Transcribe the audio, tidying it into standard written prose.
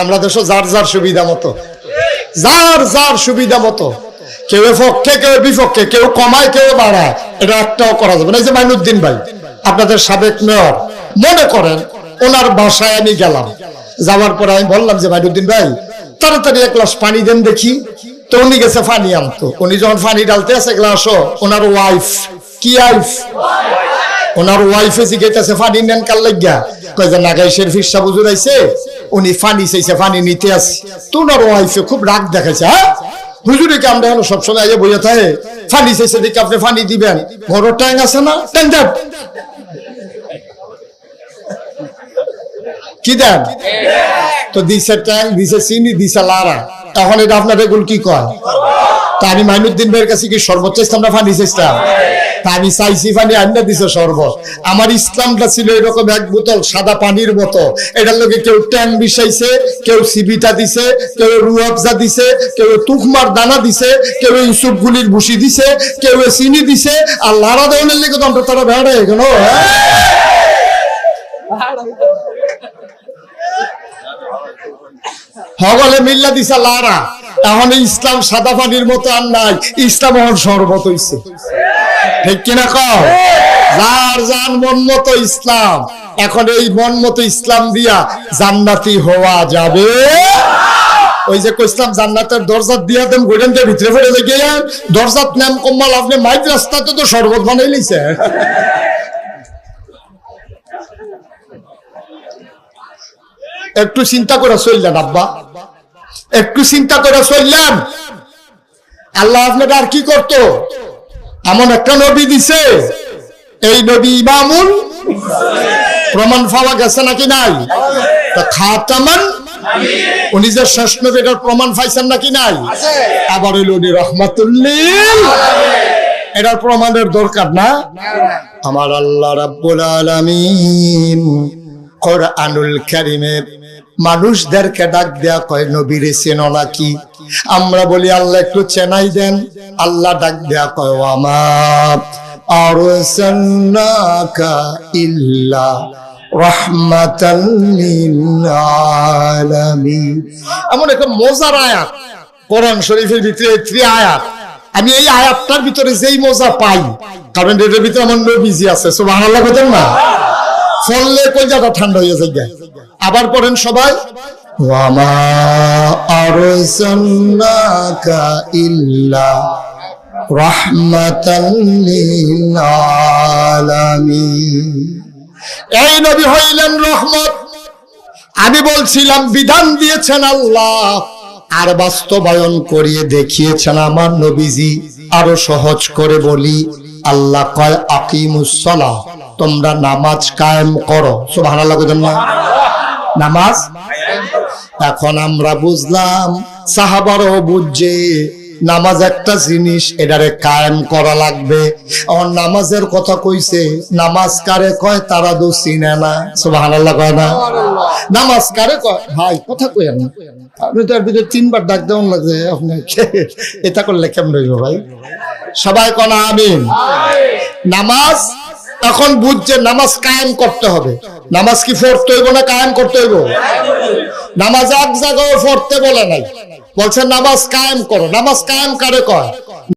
আমরা দেশ যার যার সুবিধা মতো, যার যার সুবিধা মতো, কেউ পক্ষে কেউ বিপক্ষে, কেউ কমায় কেউ বাড়ায়, এটা একটাও করা যাবে না। এই যে মাইনুদ্দিন ভাই আপনাদের সাবেক মেয়র, মনে করেন ওনার বাসায় আমি গেলাম, যাওয়ার পরে আমি বললাম যে মাইনুদ্দিন ভাই তাড়াতাড়ি এক গ্লাস পানি দেন দেখি। তো উনি গেছে পানি আনতো। উনি যখন পানি ডালতে আছে গ্লাসও, ওনার ওয়াইফ, কি ওয়াইফ, ওনার ওয়াইফে জিজ্ঞাসা পানি নেন কার লাগিয়া? কয় যে নাগাইশের ফিরসা বুজুর আইছে, উনি পানি চাইছে, পানি নিতে আসি। তো ওনার ওয়াইফে খুব রাগ দেখাইছে, হ্যাঁ হুজুরিকে আমরা এখন সবসময় আগে বইয়া থাকে, পানি চাইছে দেখে আপনি পানি দিবেন, বড় ট্যাং আছে না, ট্যাং দেন, কি দেন? তো দিছে ট্যাং, দিছে চিনি, দিছে লারা। তখন এটা আপনার এগুলো কি কয়? তা আমি মাইনুদ্দিন ভাইয়ের কাছে কি সর্বোচ্চ ইসলামটা পানি চাইছিলাম? তা আমি চাইছি পানি, আন্না দিছে শরবত। আমার ইসলামটা ছিল এরকম এক বোতল সাদা পানির মতো। এটার লোকে কেউ ট্যাং বিষাইছে, কেউ সিবিটা দিছে, কেউ রুয়াবজা দিছে, কেউ তুকমার দানা দিছে, কেউ ইউসুফ গুলির ভুসি দিছে, কেউ চিনি দিছে, আর লারা দেওয়ার লেগে তো আমরা তারা ভেড়া হয়ে গেল। হগলে মিল্লা দিছে লারা। এখন ইসলাম সাদা পানির মতো আর নাই, ইসলাম এখন শরবত হইছে, ঠিক কিনা কও? যার যার মন মতো ইসলাম। এখন এই মন মতো ইসলাম দিয়া জান্নাতি হওয়া যাবে। ওই যে কইসলাম জান্নাতের দরজা দিয়া দেন, গোডেনকে ভিতরে ফেলে গিয়ে দরজাত নাম কম্মাল, আপনি মাইক রাস্তাতে তো শরবত বানাই লিছে। একটু চিন্তা করে চললেন আব্বা, একটু চিন্তা করে চললেন। আল্লাহ আপনাকে আর কি করতো? এমন একটা নবী দিছে, এই নবী ইমামুল, প্রমাণ পাওয়া গেছে নাকি নাই? খাতামান, উনি যে শেষ নবী, এটার প্রমাণ পাইছেন নাকি নাই? আবার হইল উনি রহমাতুল্লিল, এটার প্রমাণের দরকার না? আমার আল্লাহ রাব্বুল আলামিন কোরআনুল কারীমের মানুষদেরকে ডাক দেয়া কয় নবীরে চেনো নাকি? আমরা বলি আল্লাহ একটু চেনাই দেন। আল্লাহ ডাক দেয়া কয় ওয়ামা আরসালনাকা ইল্লা রাহমাতাল লিল আলামিন। এমন একটা মজার আয়াত কোরআন শরীফের ভিতরে, 3 আয়াত। আমি এই আয়াতটার ভিতরে যেই মজা পাই, কারণ এটার ভিতরে আমার নবীজি আছে, সুবহানাল্লাহ বলেন না? ফললে কলজাটা ঠান্ডা হয়ে যায়। আবার পড়েন সবাই, ওয়ামা আরসালনাকা ইল্লা রাহমাতাল লিল আলামিন। এই নবী হইলেন রহমত। আমি বলছিলাম বিধান দিয়েছেন আল্লাহ, আর বাস্তবায়ন করিয়ে দেখিয়েছেন আমার নবীজি। আরো সহজ করে বলি, আল্লাহ কয় আকিমুস সালাহ, তোমরা নামাজ কায়েম করো। সুবহানাল্লাহ বলেন না? নামাজ। এখন আমরা বুঝলাম, সাহাবারাও বুঝছে নামাজ একটা জিনিস, এটারে কায়েম করা লাগবে। আর নামাজের কথা কইছে, নামাজ কারে কয় তারা তো চিনে না। সুবহানাল্লাহ কয় না? নামাজ কারে কয়? ভাই কথা কইেন না, আপনি তো এর ভিতরে 3বার ডাক দেওয়ান লাগছে, আপনি এটা করলে কেমন হইব ভাই? সবাই কোন আমিন। নামাজ এখন বুঝছে নামাজ কায়েম করতে হবে। নামাজ কি পড়তে হইব না কায়েম করতে হইব? নামাজ এক জায়গায় পড়তে বলে নাই, বলছে নামাজ কায়েম করো। নামাজ কায়েম কারে কয়?